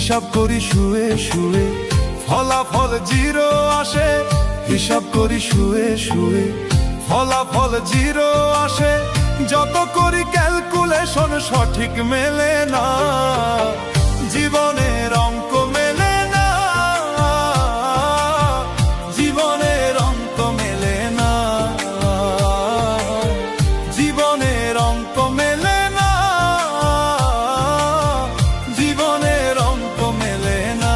হিসাব করি শুয়ে শুয়ে, ফলাফল জিরো আসে। হিসাব করি শুয়ে শুয়ে, ফলাফল জিরো আসে। যত করি ক্যালকুলেশন সঠিক মেলে না, জীবনের অঙ্ক মেলে না, জীবনের অঙ্ক মেলে না, জীবনের অঙ্ক মেলে না, জীবনের অঙ্ক মেলে না।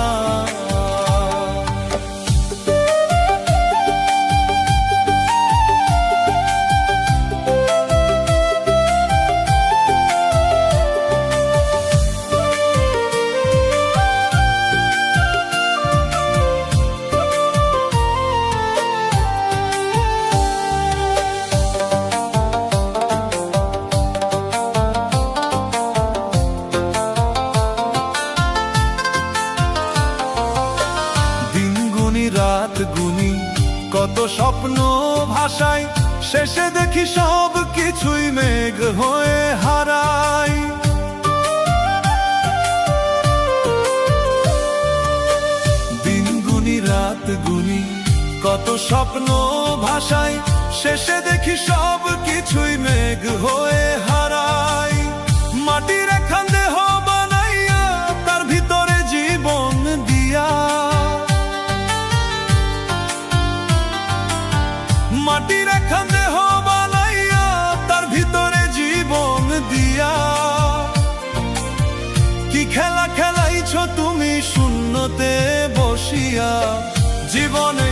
রাত গুনি কত স্বপ্ন ভাষায়, শেষে দেখি সব কিছুই মেঘ হয়ে হারায়। দিন গুনি রাত গুনি কত স্বপ্ন ভাষায়, শেষে দেখি সব কিছুই মেঘ হয়ে হারায়। মাটির একখান দেহ বানাইয়া তার ভিতরে জীবন দিয়া, মাটির একখান দেহ বানাইয়া তার ভিতরে জীবন দিয়া। কি খেলা খেলাইছ তুমি শূন্যতে বসিয়া, জীবনে